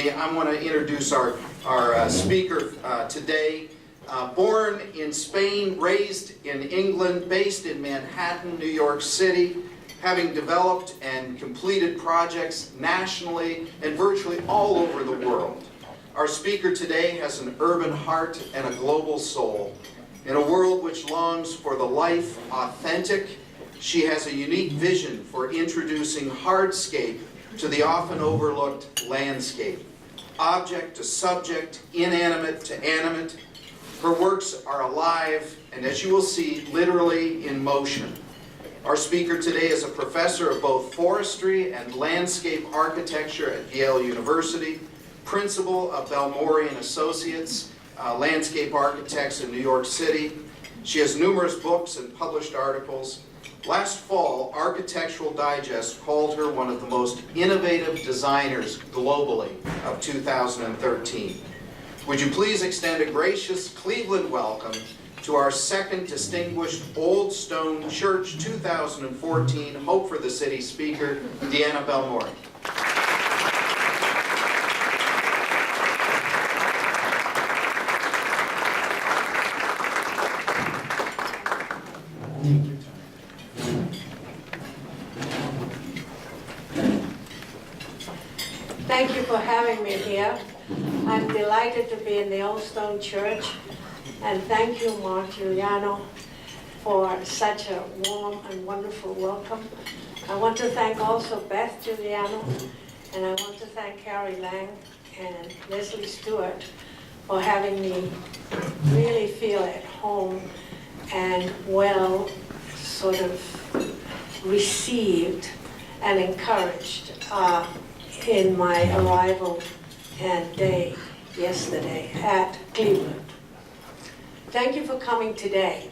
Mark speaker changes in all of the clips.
Speaker 1: me, I want to introduce our speaker today. Born in Spain, raised in England, based in Manhattan, New York City, having developed and completed projects nationally and virtually all over the world. Our speaker today has an urban heart and a global soul. In a world which longs for the life authentic, she has a unique vision for introducing hardscape to the often overlooked landscape. Object to subject, inanimate to animate. Her works are alive and, as you will see, literally in motion. Our speaker today is a professor of both forestry and landscape architecture at Yale University, principal of Balmori and Associates, landscape architects in New York City. She has numerous books and published articles. Last fall, Architectural Digest called her one of the most innovative designers globally of 2013. Would you please extend a gracious Cleveland welcome to our second distinguished Old Stone Church 2014 Hope for the City speaker, Deanna Balmori.
Speaker 2: Thank you for having me here. I'm delighted to be in the Old Stone Church, and thank you, Mark Giuliano, for such a warm and wonderful welcome. I want to thank also Beth Giuliano, and I want to thank Carrie Lang and Leslie Stewart for having me really feel at home and well sort of received and encouraged in my arrival and day yesterday at Cleveland. Thank you for coming today.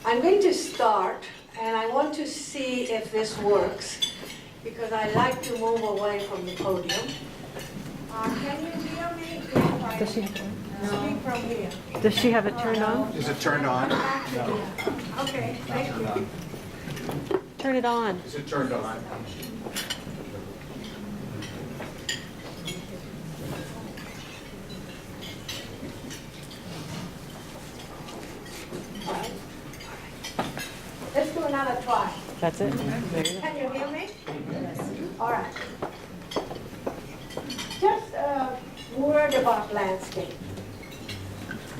Speaker 2: I'm going to start, and I want to see if this works, because I like to move away from the podium. Can you hear me?
Speaker 3: Does she have
Speaker 2: Speak from here.
Speaker 3: Does she have it turned on?
Speaker 1: Is it turned on?
Speaker 2: No. Okay, thank you.
Speaker 3: Turn it on.
Speaker 1: Is it turned on?
Speaker 2: Let's do another try.
Speaker 3: That's it?
Speaker 2: Can you hear me? Yes. All right. Just a word about landscape.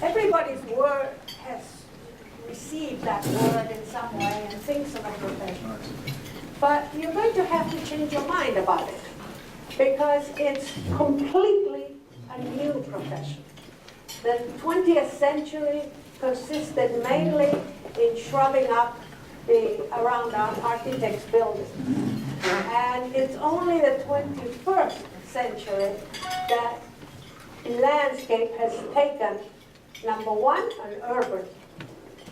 Speaker 2: Everybody's word has received that word in some way and thinks of a profession. But you're going to have to change your mind about it, because it's completely a new profession. The 20th century consisted mainly in shrubbing up around our architects' buildings. And it's only the 21st century that landscape has taken, number one, an urban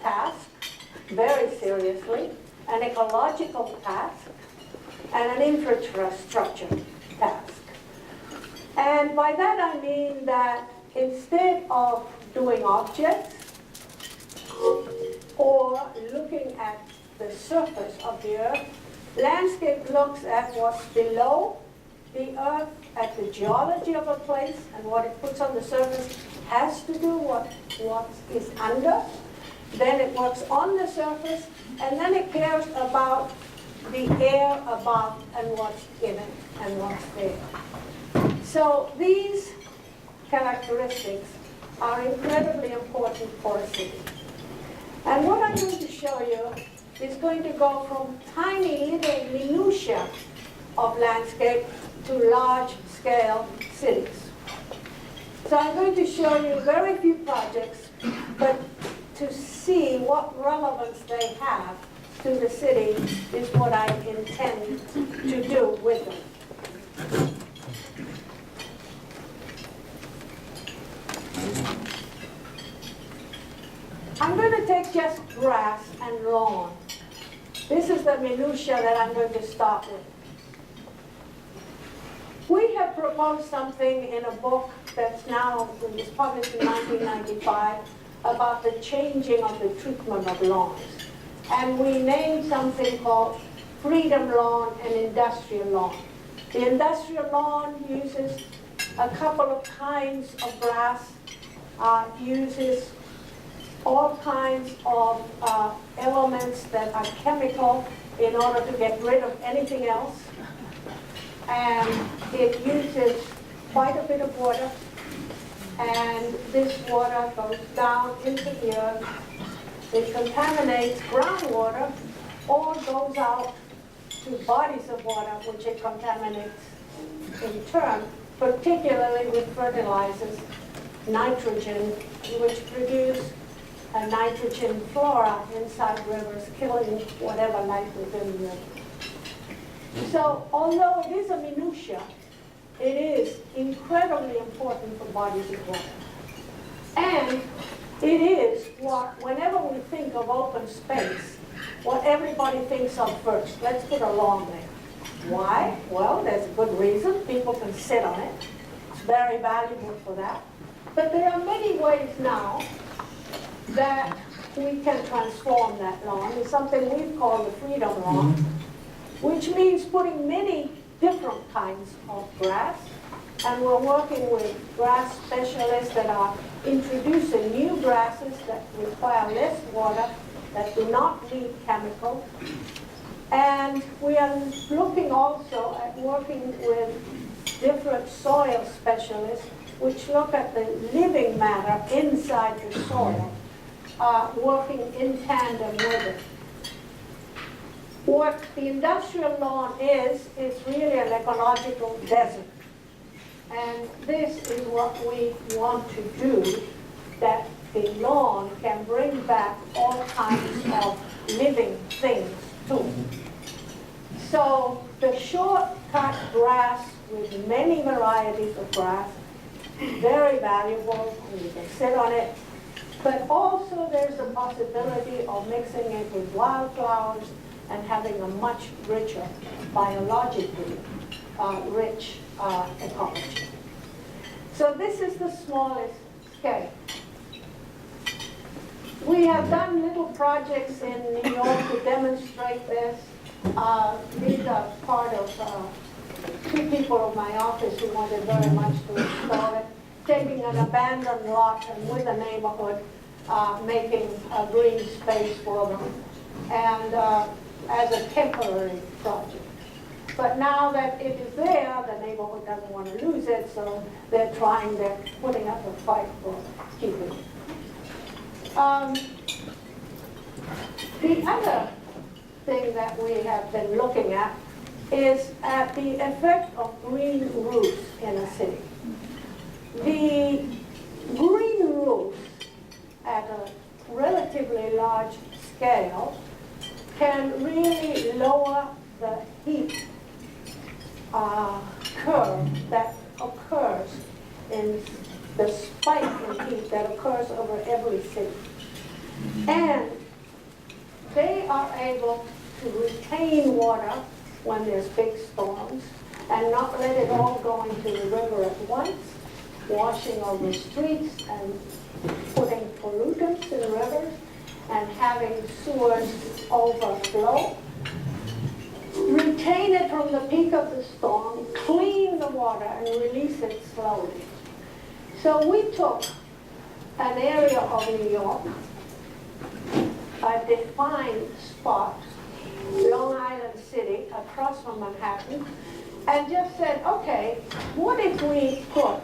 Speaker 2: task, very seriously, an ecological task, and an infrastructure task. And by that I mean that instead of doing objects or looking at the surface of the earth, landscape looks at what's below the earth, at the geology of a place, and what it puts on the surface has to do what is under. Then it works on the surface, and then it cares about the air above and what's in it and what's there. So these characteristics are incredibly important for a city. And what I'm going to show you is going to go from tiny little minutiae of landscape to large-scale cities. So I'm going to show you very few projects, but to see what relevance they have to the city is what I intend to do with them. I'm going to take just grass and lawn. This is the minutiae that I'm going to start with. We have proposed something in a book that's now was published in 1995 about the changing of the treatment of lawns. And we named something called Freedom Lawn and Industrial Lawn. The industrial lawn uses a couple of kinds of grass, uses all kinds of elements that are chemical in order to get rid of anything else. And it uses quite a bit of water. And this water goes down into the earth. It contaminates groundwater or goes out to bodies of water, which it contaminates in turn, particularly with fertilizers, nitrogen, which produce a nitrogen flora inside rivers, killing whatever life is in the river. So although it is a minutia, it is incredibly important for bodies of water. And it is what, whenever we think of open space, what everybody thinks of first. Let's put a lawn there. Why? Well, there's a good reason. People can sit on it. It's very valuable for that. But there are many ways now that we can transform that lawn. It's something we've called the freedom lawn, which means putting many different kinds of grass. And we're working with grass specialists that are introducing new grasses that require less water, that do not need chemicals. And we are looking also at working with different soil specialists which look at the living matter inside the soil, working in tandem with it. What the industrial lawn is really an ecological desert. And this is what we want to do, that the lawn can bring back all kinds of living things too. So the short-cut grass with many varieties of grass, very valuable, and you can sit on it. But also there's the possibility of mixing it with wildflowers and having a much richer, biologically rich ecology. So this is the smallest scale. We have done little projects in New York to demonstrate this. These are part of two people of my office who wanted very much to install it, taking an abandoned lot and with the neighborhood, making a green space for them, and as a temporary project. But now that it is there, the neighborhood doesn't want to lose it, so they're putting up a fight for keeping it. The other thing that we have been looking at is at the effect of green roofs in a city. The green roofs at a relatively large scale can really lower the heat curve that occurs in the spike in heat that occurs over every city. And they are able to retain water when there's big storms and not let it all go into the river at once, washing over streets and putting pollutants in rivers and having sewers overflow. Retain it from the peak of the storm, clean the water, and release it slowly. So we took an area of New York, a defined spot, Long Island City, across from Manhattan, and just said, okay, what if we put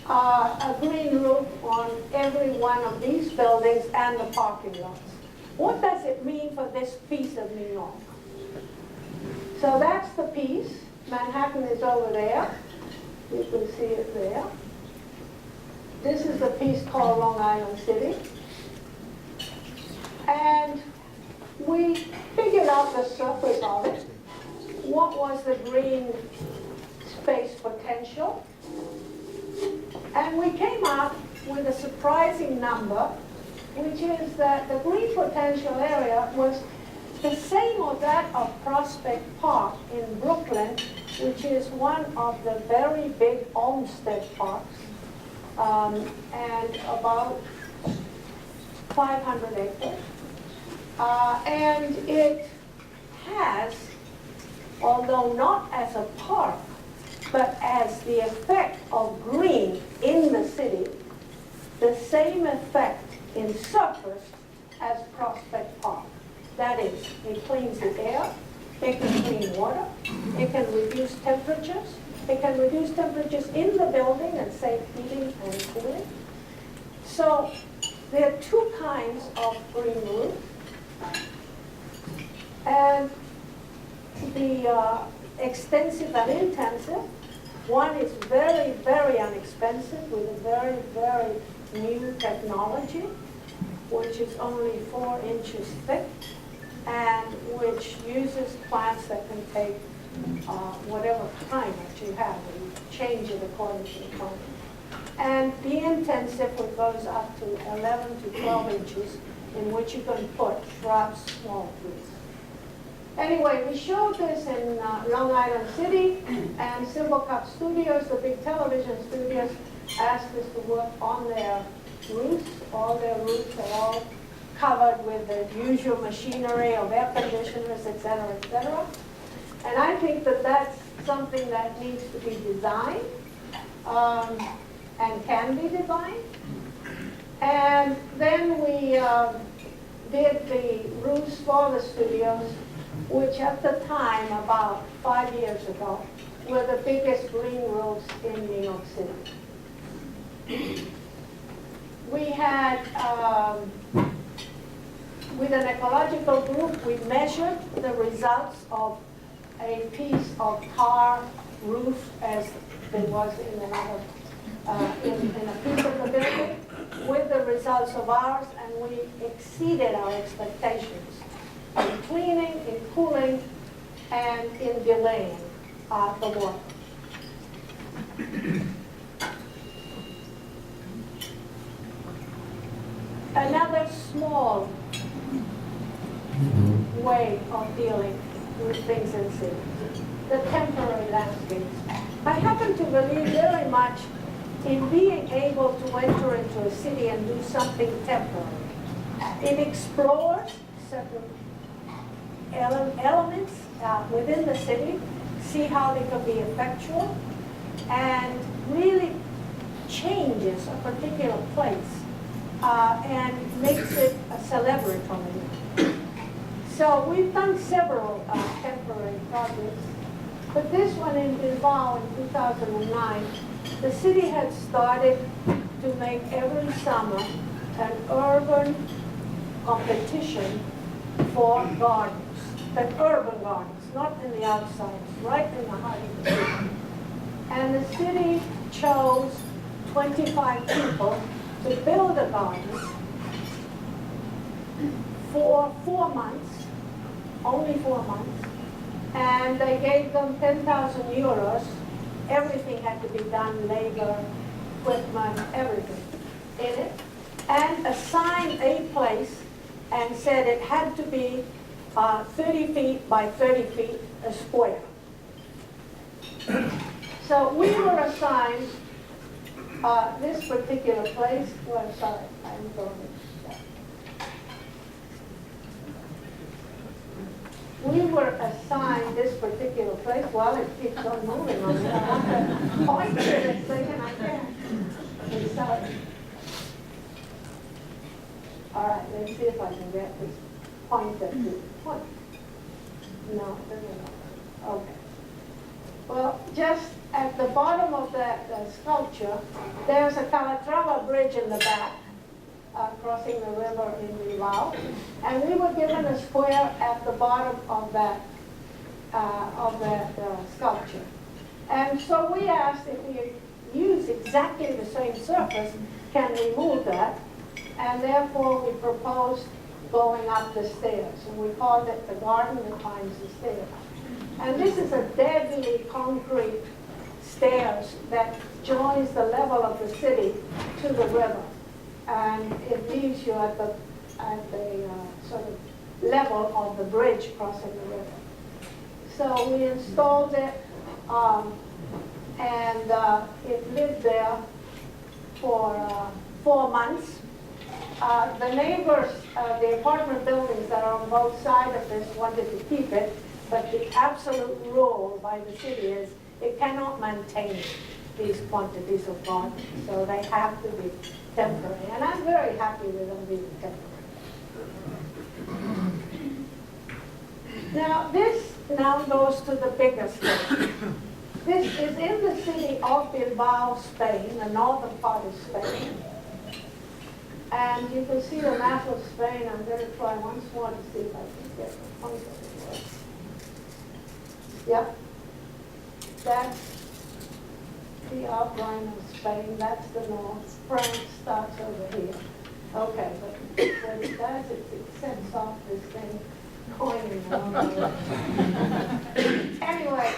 Speaker 2: a green roof on every one of these buildings and the parking lots? What does it mean for this piece of New York? So that's the piece. Manhattan is over there. You can see it there. This is the piece called Long Island City. And we figured out the surface of it. What was the green space potential? And we came up with a surprising number, which is that the green potential area was the same as that of Prospect Park in Brooklyn, which is one of the very big Olmsted parks, and about 500 acres. And it has, although not as a park, but as the effect of green in the city, the same effect in surface as Prospect Park. That is, it cleans the air, it can clean water, it can reduce temperatures, it can reduce temperatures in the building and save heating and cooling. So there are two kinds of green roof. And the extensive and intensive, one is very, very inexpensive with a very, very new technology, which is only 4 inches thick and which uses plants that can take whatever climate you have and change it according to the climate. And the intensive, which goes up to 11 to 12 inches, in which you can put shrubs, small trees. Anyway, we showed this in Long Island City, and Silver Cup Studios, the big television studios, asked us to work on their roofs. All their roofs are all covered with the usual machinery of air conditioners, et cetera, et cetera. And I think that that's something that needs to be designed and can be designed. And then we did the roofs for the studios, which at the time, about 5 years ago, were the biggest green roofs in New York City. We had, with an ecological group, we measured the results of a piece of tar roof as there was in another, in a piece of the building, with the results of ours, and we exceeded our expectations in cleaning, in cooling, and in delaying the work. Another small way of dealing with things in cities, the temporary landscapes. I happen to believe very much in being able to enter into a city and do something temporary. It explores certain elements within the city, see how they can be effectual, and really changes a particular place and makes it a celebratory. So we've done several temporary projects, but this one in Bilbao in 2009, the city had started to make every summer an urban competition for gardens, but urban gardens, not in the outside, right in the heart of the city. And the city chose 25 people to build a garden for 4 months, only 4 months, and they gave them 10,000 euros. Everything had to be done, labor, equipment, everything in it, and assigned a place and said it had to be 30 feet by 30 feet a square. So we were assigned this particular place. Well, sorry, I'm going. We were assigned this particular place. Well, it keeps on moving on me. I want to point to this thing and I can't. Okay, sorry. All right, let's see if I can get this pointer to point. No, no. Okay. Well, just at the bottom of that sculpture, there's a Calatrava bridge in the back, crossing the river in Bilbao, and we were given a square at the bottom of that sculpture. And so we asked if we use exactly the same surface, can we move that? And therefore we proposed going up the stairs, and we called it the garden that climbs the stairs. And this is a deadly concrete stairs that joins the level of the city to the river. And it leaves you at the sort of level of the bridge crossing the river. So we installed it, and it lived there for 4 months. The neighbors, the apartment buildings that are on both sides of this wanted to keep it, but the absolute rule by the city is it cannot maintain these quantities of volume, so they have to be temporary. And I'm very happy with them being temporary. Now, this now goes to the bigger stage. This is in the city of Bilbao, Spain, the northern part of Spain. And you can see the map of Spain. I'm going to try once more to see if I can get the pointer to work. Yep. That's the outline of Spain. That's the north. France starts over here. Okay, but what it does is it sets off this thing going in the wrong direction. Anyway,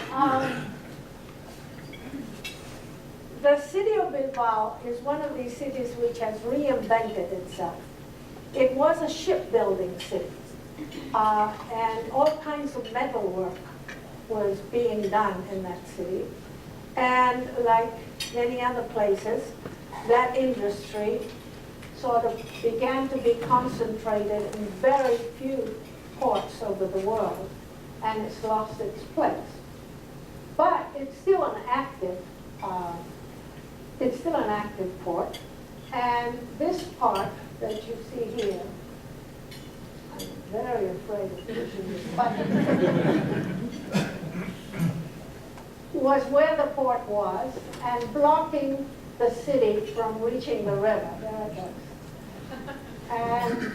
Speaker 2: the city of Bilbao is one of these cities which has reinvented itself. It was a shipbuilding city, and all kinds of metal work was being done in that city. And like many other places, that industry sort of began to be concentrated in very few ports over the world, and it's lost its place. But it's still an active port, and this part that you see here, I'm very afraid of pushing this button, was where the port was, and blocking the city from reaching the river. There it goes. And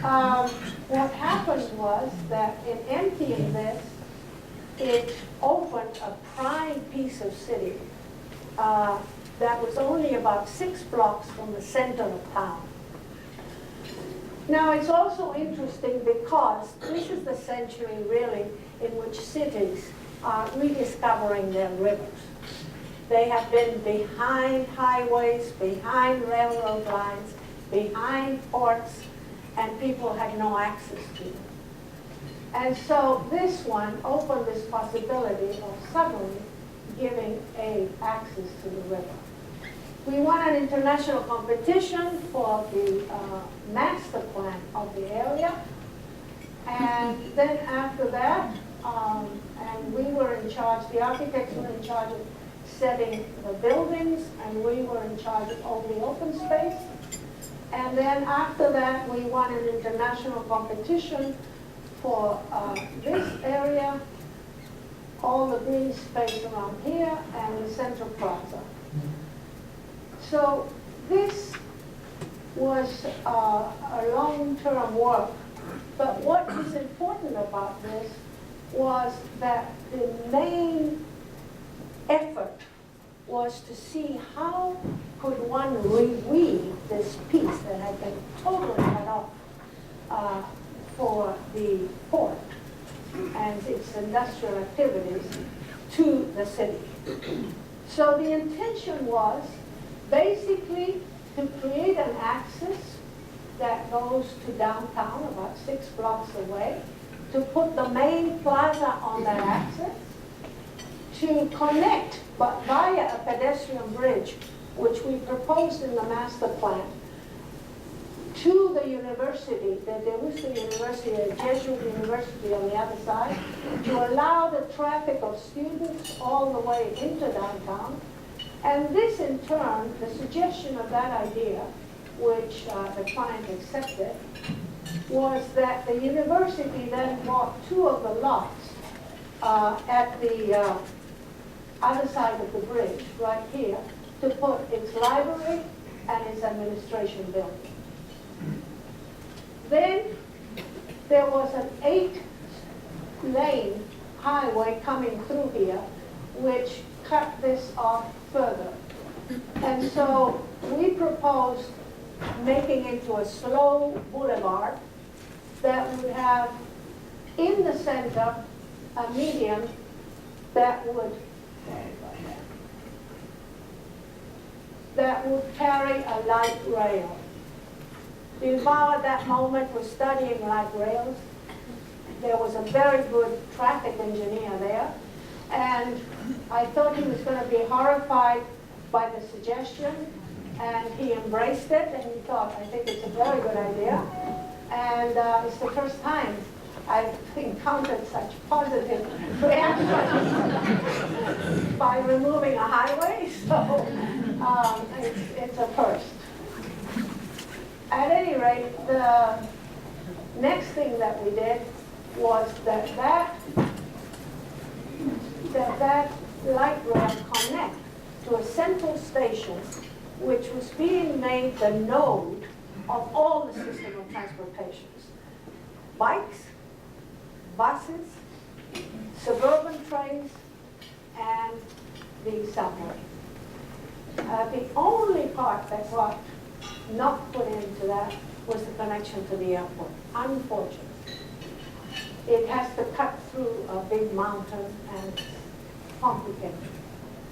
Speaker 2: what happened was that in emptying this, it opened a prime piece of city that was only about 6 blocks from the center of town. Now, it's also interesting because this is the century, really, in which cities are rediscovering their rivers. They have been behind highways, behind railroad lines, behind ports, and people had no access to them. And so this one opened this possibility of suddenly giving access to the river. We won an international competition for the master plan of the area. And then after that, and we were in charge, the architects were in charge of setting the buildings, and we were in charge of all the open space. And then after that, we won an international competition for this area, all the green space around here, and the Central Plaza. So this was a long-term work, but what is important about this was that the main effort was to see how could one reweave this piece that had been totally cut off for the port and its industrial activities to the city. So the intention was basically to create an axis that goes to downtown, about 6 blocks away, to put the main plaza on that axis, to connect, but via a pedestrian bridge, which we proposed in the master plan, to the university, the Deruso University, a Jesuit university on the other side, to allow the traffic of students all the way into downtown. And this, in turn, the suggestion of that idea, which the client accepted, was that the university then bought 2 of the lots at the other side of the bridge, right here, to put its library and its administration building. Then there was an 8-lane highway coming through here, which cut this off further. And so we proposed making it into a slow boulevard that would have in the center a median that would carry a light rail. Bilbao at that moment was studying light rails. There was a very good traffic engineer there, and I thought he was going to be horrified by the suggestion, and he embraced it, and he thought, I think it's a very good idea. And it's the first time I've encountered such positive reactions. by removing a highway, so it's a first. At any rate, the next thing that we did was that light rail connect to a central station which was being made the node of all the system of transportations. Bikes, buses, suburban trains, and the subway. The only part that got not put into that was the connection to the airport, unfortunately. It has to cut through a big mountain and it's complicated.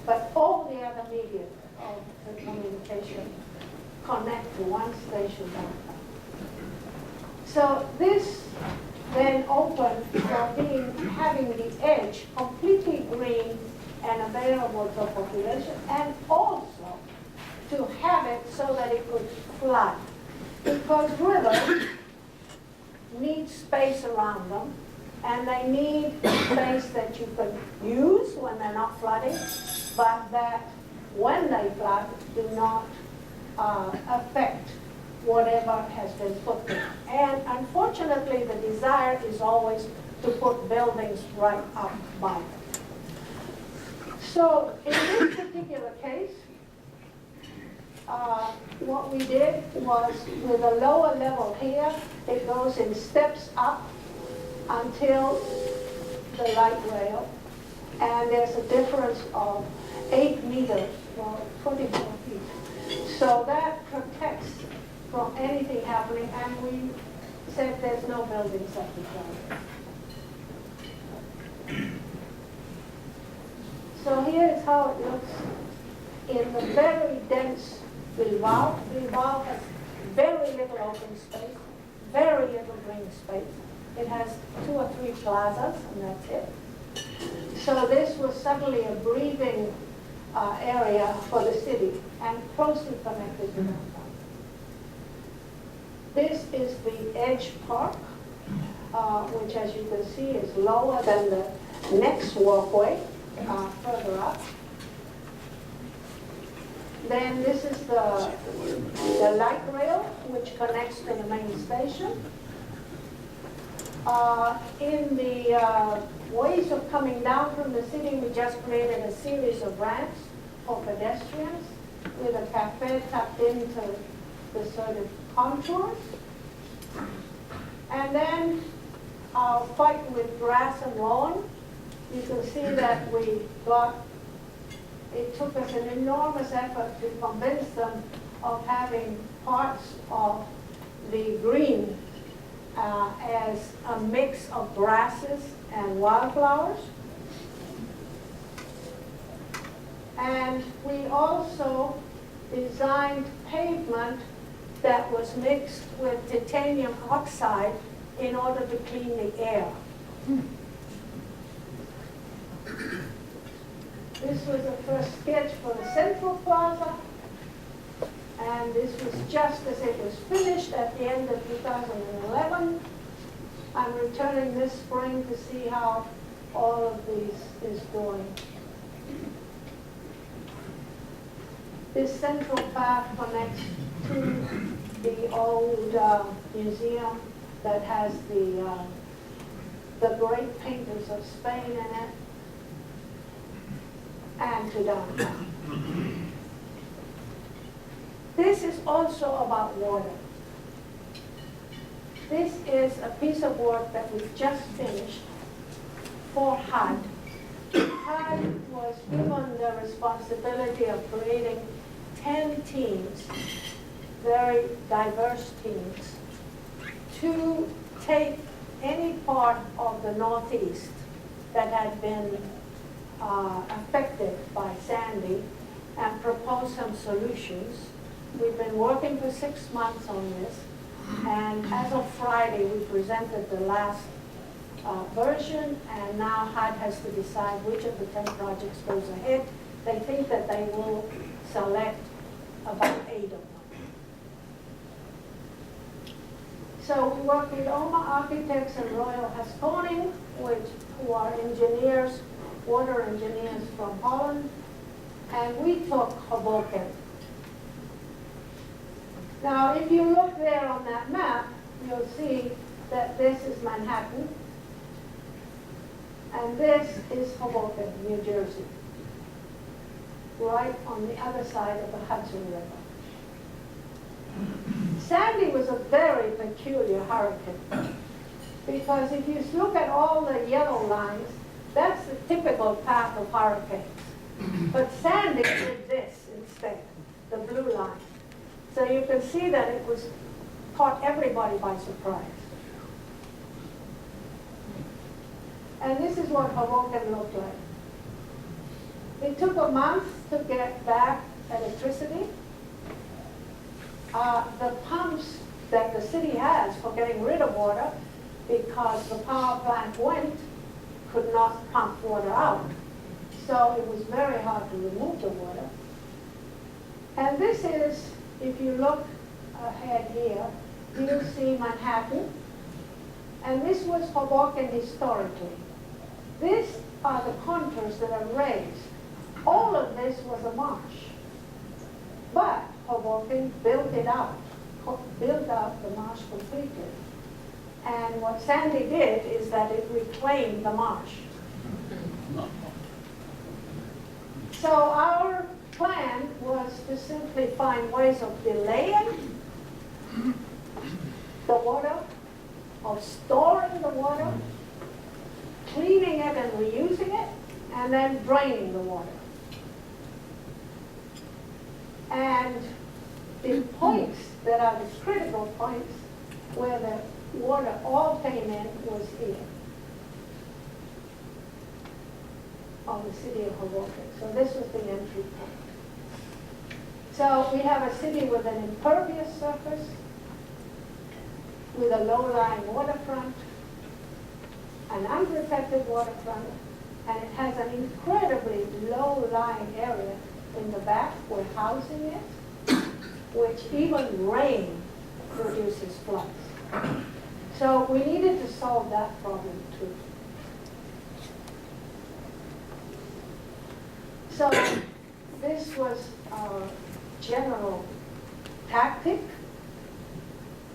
Speaker 2: But all the other media of the communication connect to one station downtown. So this then opened for having the edge completely green and available to the population, and also to have it so that it could flood. Because rivers need space around them, and they need space that you can use when they're not flooding, but that when they flood do not affect whatever has been put there. And unfortunately, the desire is always to put buildings right up by them. So in this particular case, what we did was with a lower level here, it goes in steps up until the light rail, and there's a difference of 8 meters, or 24 feet. So that protects from anything happening, and we said there's no buildings at the top. So here is how it looks in the very dense Bilbao. Bilbao has very little open space, very little green space. It has 2 or 3 plazas, and that's it. So this was suddenly a breathing area for the city and closely connected to downtown. This is the Edge Park, which as you can see is lower than the next walkway further up. Then this is the light rail, which connects to the main station. In the ways of coming down from the city, we just created a series of ramps for pedestrians with a cafe tucked into the sort of contours. And then our fight with grass and lawn. You can see that it took us an enormous effort to convince them of having parts of the green as a mix of grasses and wildflowers. And we also designed pavement that was mixed with titanium oxide in order to clean the air. This was the first sketch for the Central Plaza, and this was just as it was finished at the end of 2011. I'm returning this spring to see how all of these is doing. This central path connects to the old museum that has the great painters of Spain in it, and to downtown. This is also about water. This is a piece of work that we've just finished for HUD. HUD was given the responsibility of creating 10 teams, very diverse teams, to take any part of the Northeast that had been affected by Sandy and propose some solutions. We've been working for 6 months on this, and as of Friday we presented the last version, and now HUD has to decide which of the 10 projects goes ahead. They think that they will select about 8 of them. So we work with OMA Architects and Royal Haskoning, who are engineers water engineers from Holland, and we took Hoboken. Now, if you look there on that map, you'll see that this is Manhattan, and this is Hoboken, New Jersey, right on the other side of the Hudson River. Sandy was a very peculiar hurricane, because if you look at all the yellow lines, that's the typical path of hurricanes. But Sandy did this instead, the blue line. So you can see that it caught everybody by surprise. And this is what Hoboken looked like. It took a month to get back electricity. The pumps that the city has for getting rid of water, because the power plant went, could not pump water out. So it was very hard to remove the water. And this is, if you look ahead here, you'll see Manhattan. And this was Hoboken historically. These are the contours that are raised. All of this was a marsh. But Hoboken built it out, built out the marsh completely. And what Sandy did is that it reclaimed the marsh. So our plan was to simply find ways of delaying the water, of storing the water, cleaning it and reusing it, and then draining the water. And the points that are the critical points where the water all came in was here, on the city of Hoboken. So this was the entry point. So we have a city with an impervious surface, with a low-lying waterfront, an unprotected waterfront, and it has an incredibly low-lying area in the back where housing is, which even rain produces floods. So we needed to solve that problem too. So this was our general tactic,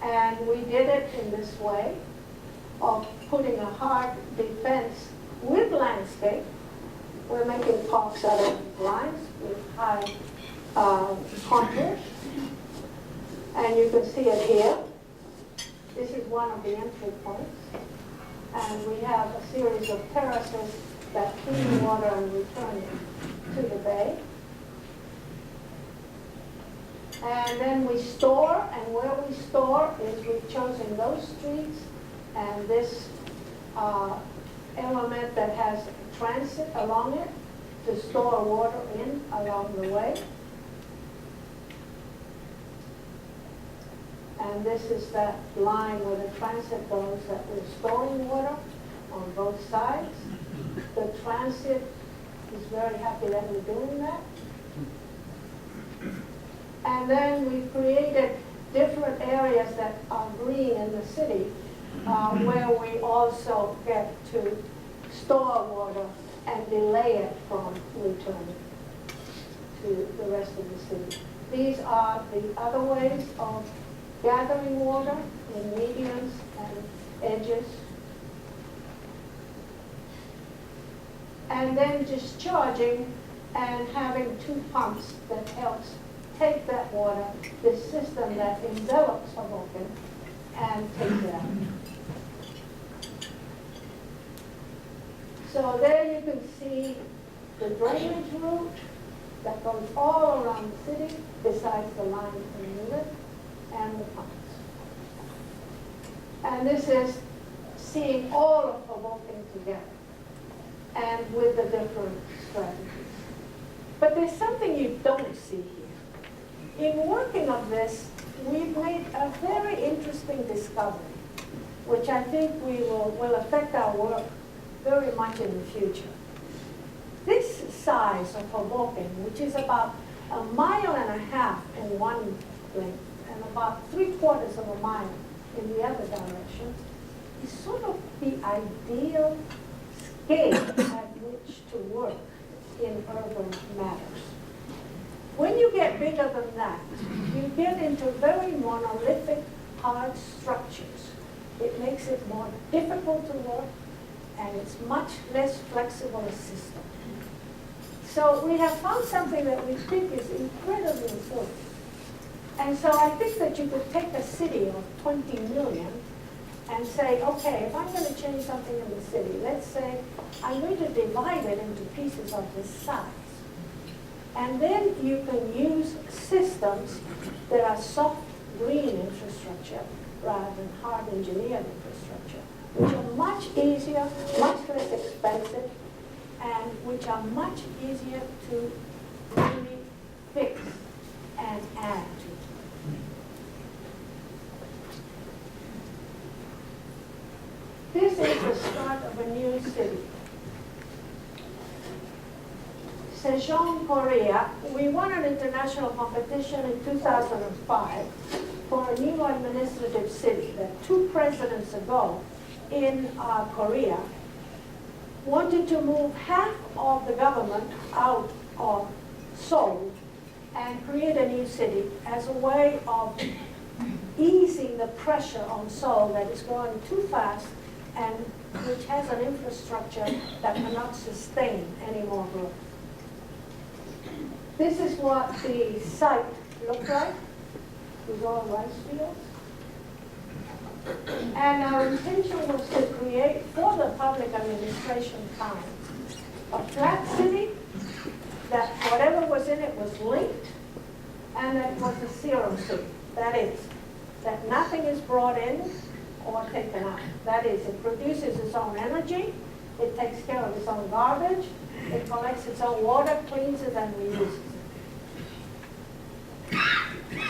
Speaker 2: and we did it in this way of putting a hard defense with landscape. We're making parks out of lines with high contours, and you can see it here. This is one of the entry points, and we have a series of terraces that clean water and return it to the bay. And then we store, and where we store is we've chosen those streets and this element that has transit along it to store water in along the way. And this is that line where the transit goes, that we're storing water on both sides. The transit is very happy that we're doing that. And then we created different areas that are green in the city, where we also get to store water and delay it from returning to the rest of the city. These are the other ways of gathering water in medians and edges. And then discharging and having two pumps that helps take that water, this system that envelops Hoboken, and take it out. So there you can see the drainage route that goes all around the city, besides the lines in the middle, and the pumps. And this is seeing all of Hoboken together, and with the different strategies. But there's something you don't see here. In working on this, we've made a very interesting discovery, which I think will affect our work very much in the future. This size of Hoboken, which is about 1.5 miles in one length and about 3/4 of a mile in the other direction, is sort of the ideal scale at which to work in urban matters. When you get bigger than that, you get into very monolithic, hard structures. It makes it more difficult to work, and it's much less flexible a system. So we have found something that we think is incredibly important. And so I think that you could take a city of 20 million and say, okay, if I'm going to change something in the city, let's say I'm going to divide it into pieces of this size. And then you can use systems that are soft green infrastructure rather than hard engineered infrastructure, which are much easier, much less expensive, and which are much easier to really fix and add to. This is the start of a new city. Sejong, Korea, we won an international competition in 2005 for a new administrative city that 2 presidents ago in Korea wanted to move half of the government out of Seoul and create a new city as a way of easing the pressure on Seoul that is going too fast and which has an infrastructure that cannot sustain any more growth. This is what the site looked like with all rice fields. And our intention was to create, for the public administration time, a flat city that whatever was in it was linked, and that was a zero city. That is, that nothing is brought in or taken out. That is, it produces its own energy, it takes care of its own garbage, it collects its own water, cleans it, and reuses it.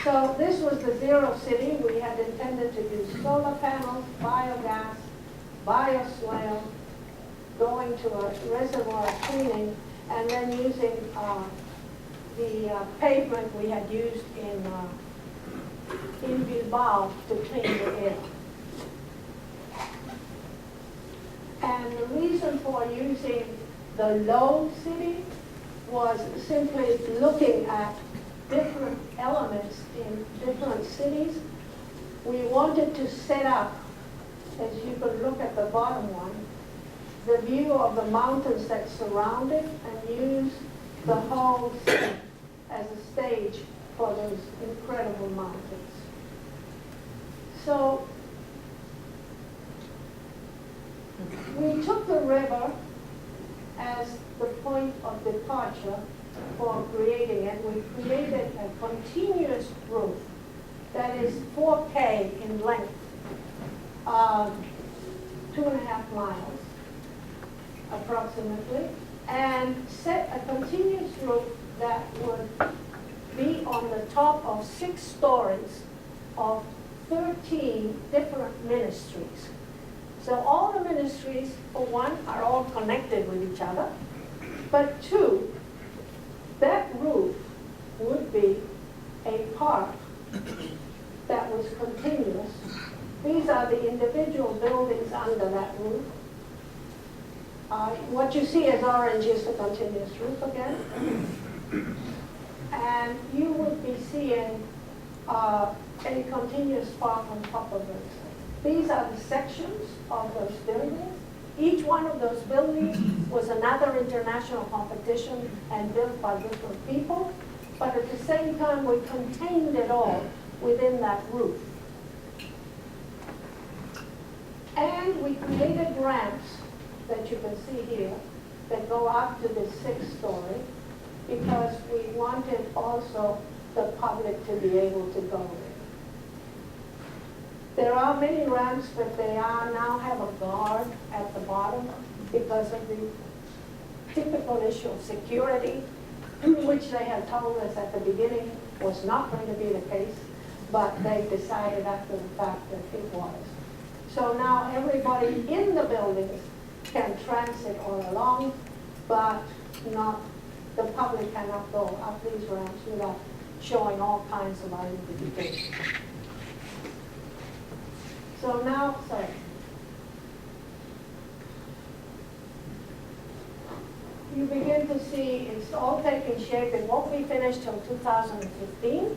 Speaker 2: So this was the zero city. We had intended to use solar panels, biogas, bioswale, going to a reservoir cleaning, and then using the pavement we had used in Bilbao to clean the air. And the reason for using the low city was simply looking at different elements in different cities. We wanted to set up, as you can look at the bottom one, the view of the mountains that surround it and use the whole city as a stage for those incredible mountains. So we took the river as the point of departure for creating it. We created a continuous roof that is 4K in length, 2.5 miles approximately, and set a continuous roof that would be on the top of 6 stories of 13 different ministries. So all the ministries, for one, are all connected with each other, but 2, that roof would be a park that was continuous. These are the individual buildings under that roof. What you see as orange is the continuous roof again. And you would be seeing a continuous park on top of it. These are the sections of those buildings. Each one of those buildings was another international competition and built by different people, but at the same time we contained it all within that roof. And we created ramps that you can see here that go up to the 6th story because we wanted also the public to be able to go there. There are many ramps, but they now have a guard at the bottom because of the typical issue of security, which they had told us at the beginning was not going to be the case, but they decided after the fact that it was. So now everybody in the buildings can transit all along, but the public cannot go up these ramps without showing all kinds of identification. So now, sorry. you begin to see it's all taking shape. It won't be finished till 2015.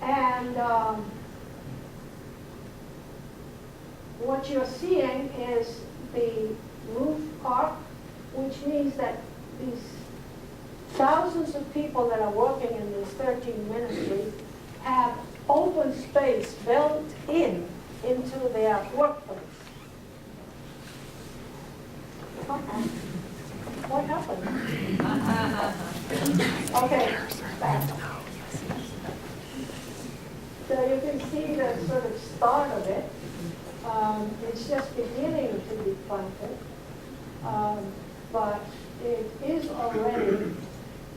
Speaker 2: And what you're seeing is the roof arc, which means that these thousands of people that are working in these 13 ministries have open space built into their workplace. What happened? Okay, back. So you can see the sort of start of it. It's just beginning to be planted, but it is already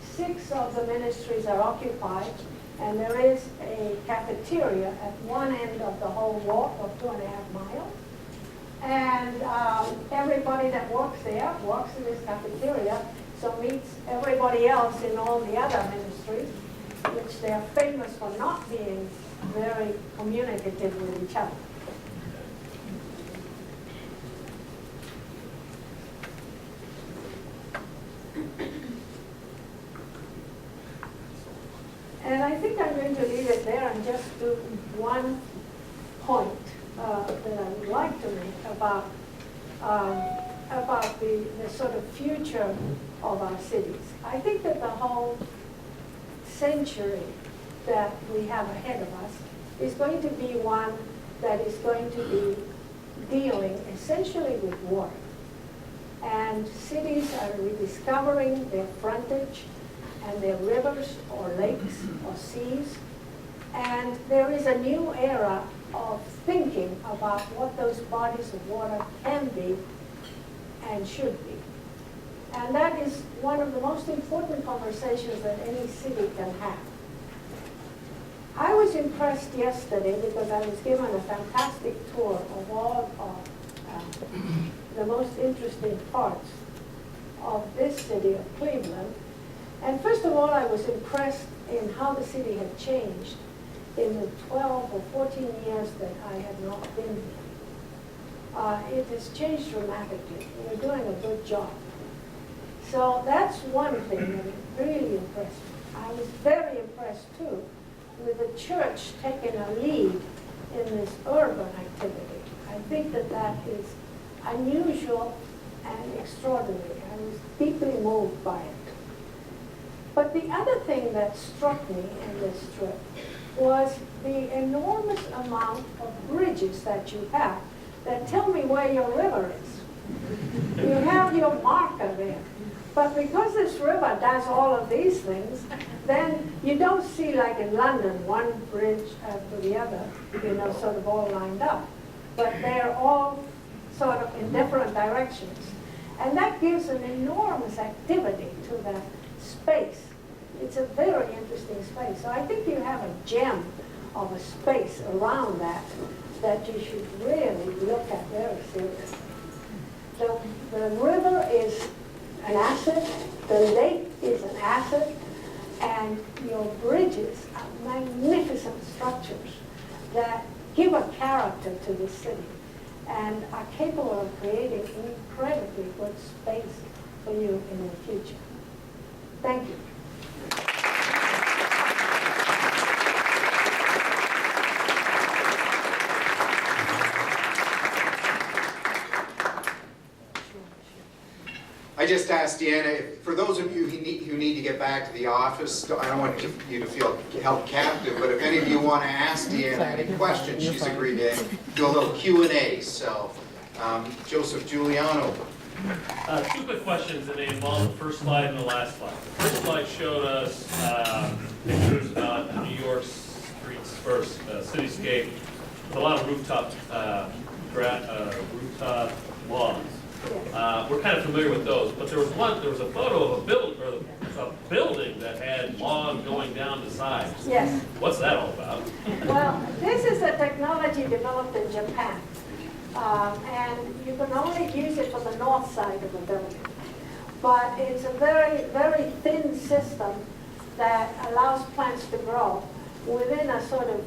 Speaker 2: 6 of the ministries are occupied, and there is a cafeteria at one end of the whole walk of 2.5 miles. And everybody that works there works in this cafeteria, so meets everybody else in all the other ministries, which they're famous for not being very communicative with each other. And I think I'm going to leave it there and just do one point that I would like to make about the sort of future of our cities. I think that the whole century that we have ahead of us is going to be one that is going to be dealing essentially with water. And cities are rediscovering their frontage and their rivers or lakes or seas. And there is a new era of thinking about what those bodies of water can be and should be. And that is one of the most important conversations that any city can have. I was impressed yesterday because I was given a fantastic tour of all of the most interesting parts of this city of Cleveland. And first of all, I was impressed in how the city had changed in the 12 or 14 years that I had not been here. It has changed dramatically. We're doing a good job. So that's one thing that really impressed me. I was very impressed, too, with the church taking a lead in this urban activity. I think that that is unusual and extraordinary. I was deeply moved by it. But the other thing that struck me in this trip was the enormous amount of bridges that you have that tell me where your river is. You have your marker there. But because this river does all of these things, then you don't see, like in London, one bridge after the other, sort of all lined up. But they're all sort of in different directions. And that gives an enormous activity to the space. It's a very interesting space. So I think you have a gem of a space around that you should really look at very seriously. The river is an asset, the lake is an asset, and your bridges are magnificent structures that give a character to the city and are capable of creating incredibly good space for you in the future. Thank you.
Speaker 1: I just asked Deanna, for those of you who need to get back to the office, I don't want you to feel held captive, but if any of you want to ask Deanna any questions, she's agreed to do a little Q&A. So, Joseph Giuliano.
Speaker 4: 2 quick questions, and they involve the first slide and the last slide. The first slide showed us pictures about New York streets first, cityscape, with a lot of rooftop lawns. We're kind of familiar with those, but there was a photo of a building that had lawn going down the sides.
Speaker 2: Yes.
Speaker 4: What's that all about?
Speaker 2: Well, this is a technology developed in Japan. And you can only use it for the north side of the building. But it's a very, very thin system that allows plants to grow within a sort of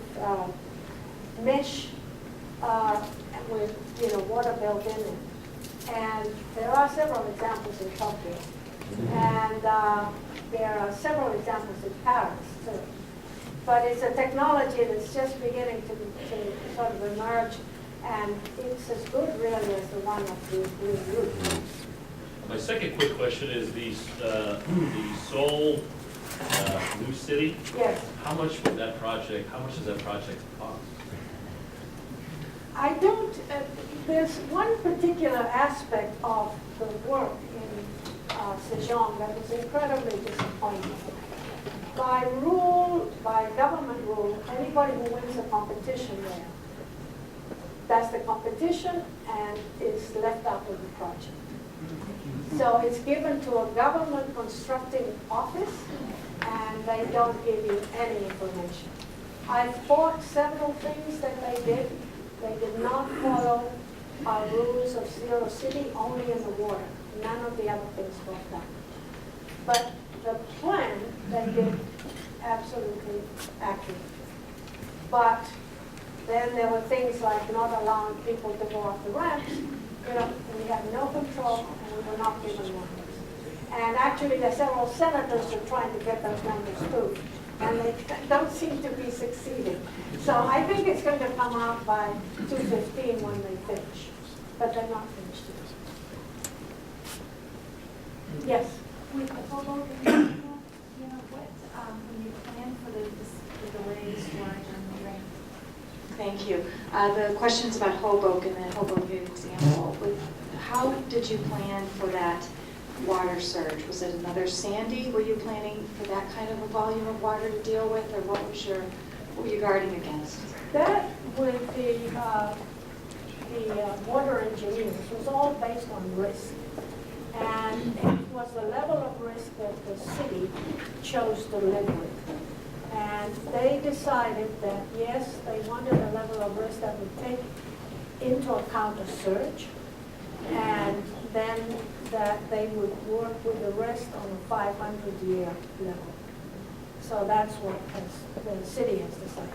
Speaker 2: mesh with water built in it. And there are several examples in Tokyo. And there are several examples in Paris, too. But it's a technology that's just beginning to sort of emerge, and it's as good really as the one of the Green Roof.
Speaker 4: My second quick question is the Seoul New City.
Speaker 2: Yes.
Speaker 4: How much does that project cost?
Speaker 2: I don't, there's one particular aspect of the work in Sejong that was incredibly disappointing. By rule, by government rule, anybody who wins a competition there, that's the competition and is left out of the project. So it's given to a government constructing office, and they don't give you any information. I fought several things that they did. They did not follow our rules of Zero City, only in the water. None of the other things worked out. But the plan, they did absolutely accurate. But then there were things like not allowing people to go off the ramps. You know, we had no control, and we were not given numbers. And actually, there are several senators who are trying to get those numbers too, and they don't seem to be succeeding. So I think it's going to come out by 2:15 when they finish, but they're not finished yet. Yes?
Speaker 5: With the hobo, you know, what, when you plan for the delays for the rain? Thank you. The questions about Hoboken and the Hoboken example, how did you plan for that water surge? Was it another Sandy? Were you planning for that kind of a volume of water to deal with, or what were you guarding against?
Speaker 2: That with the water engineers was all based on risk. And it was the level of risk that the city chose to live with. And they decided that, yes, they wanted a level of risk that would take into account a surge, and then that they would work with the rest on a 500-year level. So that's what the city has decided.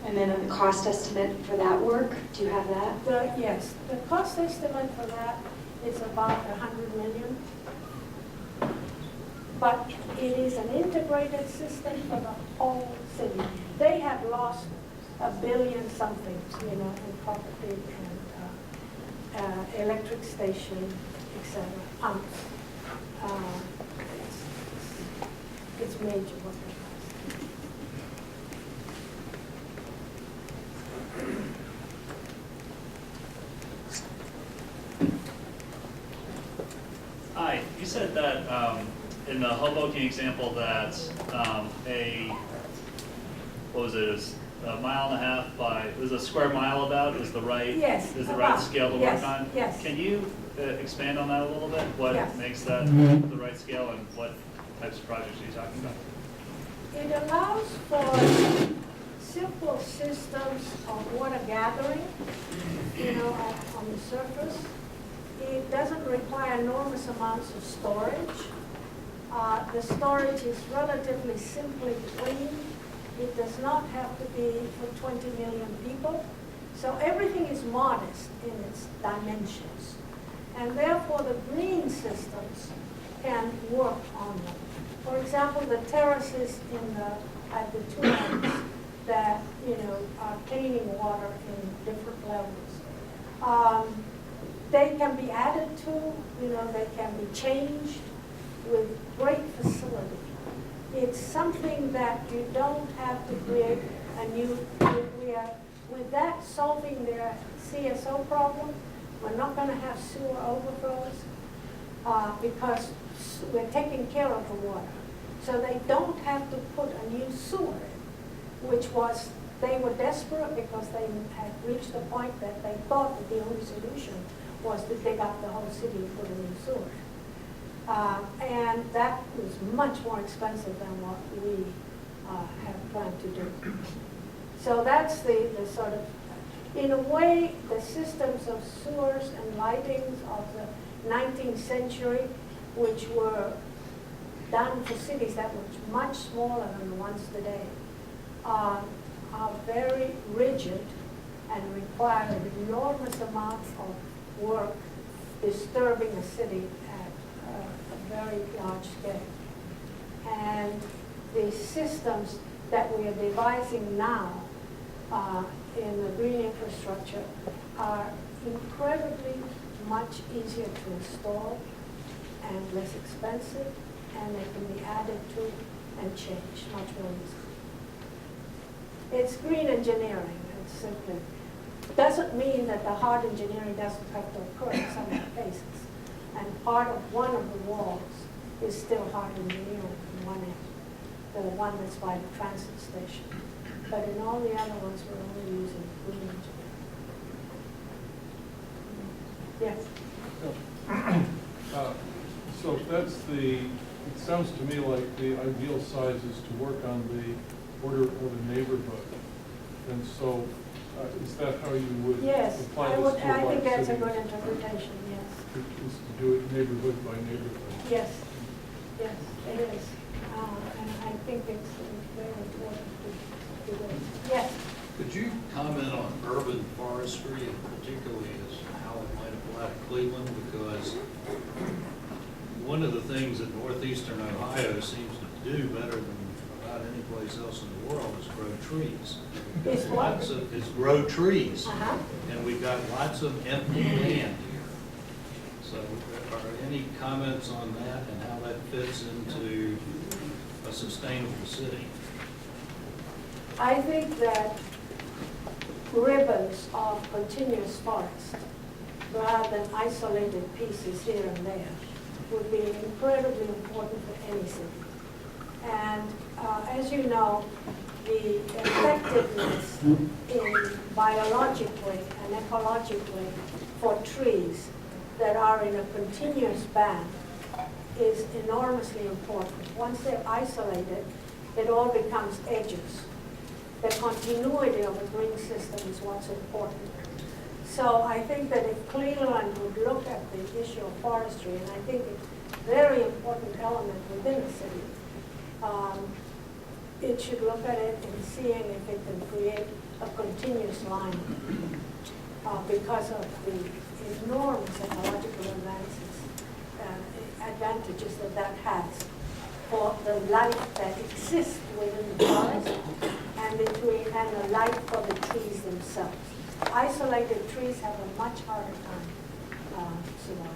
Speaker 5: And then the cost estimate for that work, do you have that?
Speaker 2: Yes, the cost estimate for that is about $100 million. But it is an integrated system for the whole city. They have lost $1 billion something, you know, in property and electric station, etc., pumps. It's major what they lost.
Speaker 6: Hi, you said that in the Hoboken example that what was it, a mile and a half by, it was a square mile about is the right,
Speaker 2: Yes,
Speaker 6: is the right
Speaker 2: about,
Speaker 6: scale to
Speaker 2: yes,
Speaker 6: work on?
Speaker 2: yes.
Speaker 6: Can you expand on that a little bit? What
Speaker 2: Yes.
Speaker 6: makes that the right scale, and what types of projects are you talking about?
Speaker 2: It allows for simple systems of water gathering, you know, on the surface. It doesn't require enormous amounts of storage. The storage is relatively simply cleaned. It does not have to be for 20 million people. So everything is modest in its dimensions. And therefore, the green systems can work on them. For example, the terraces at the two ends that, you know, are cleaning water in different levels. They can be added to, you know, they can be changed with great facility. It's something that you don't have to create a new, with that solving their CSO problem, we're not going to have sewer overflows because we're taking care of the water. So they don't have to put a new sewer in, which was, they were desperate because they had reached the point that they thought that the only solution was to dig up the whole city and put a new sewer. And that was much more expensive than what we have planned to do. So that's the sort of, in a way, the systems of sewers and lightings of the 19th century, which were done for cities that were much smaller than the ones today, are very rigid and require an enormous amount of work disturbing the city at a very large scale. And the systems that we are devising now in the green infrastructure are incredibly much easier to install and less expensive, and they can be added to and changed much more easily. It's green engineering, it's simply, doesn't mean that the hard engineering doesn't have to occur in some cases. And part of one of the walls is still hard engineering on one end, the one that's by the transit station. But in all the other ones, we're only using green engineering. Yes?
Speaker 7: So that's it sounds to me like the ideal size is to work on the order of a neighborhood. And so is that how you would
Speaker 2: Yes,
Speaker 7: apply
Speaker 2: I
Speaker 7: this
Speaker 2: would,
Speaker 7: to a
Speaker 2: I
Speaker 7: large
Speaker 2: think that's a
Speaker 7: city?
Speaker 2: good interpretation, yes.
Speaker 7: Is to do it neighborhood by neighborhood.
Speaker 2: Yes, yes, it is. And I think it's very important to do it. Yes,
Speaker 8: Could you comment on urban forestry and particularly as how it might apply to Cleveland? Because one of the things that northeastern Ohio seems to do better than about any place else in the world is grow trees.
Speaker 2: Is what?
Speaker 8: Is grow trees.
Speaker 2: uh-huh.
Speaker 8: And we've got lots of empty land here. So are any comments on that and how that fits into a sustainable city?
Speaker 2: I think that ribbons of continuous forest, rather than isolated pieces here and there, would be incredibly important for any city. And as you know, the effectiveness in biologically and ecologically for trees that are in a continuous band is enormously important. Once they're isolated, it all becomes edges. The continuity of a green system is what's important. So I think that if Cleveland would look at the issue of forestry, and I think it's a very important element within the city, it should look at it and seeing if it can create a continuous line because of the enormous ecological advantages that that has for the life that exists within the forest and the life for the trees themselves. Isolated trees have a much harder time surviving.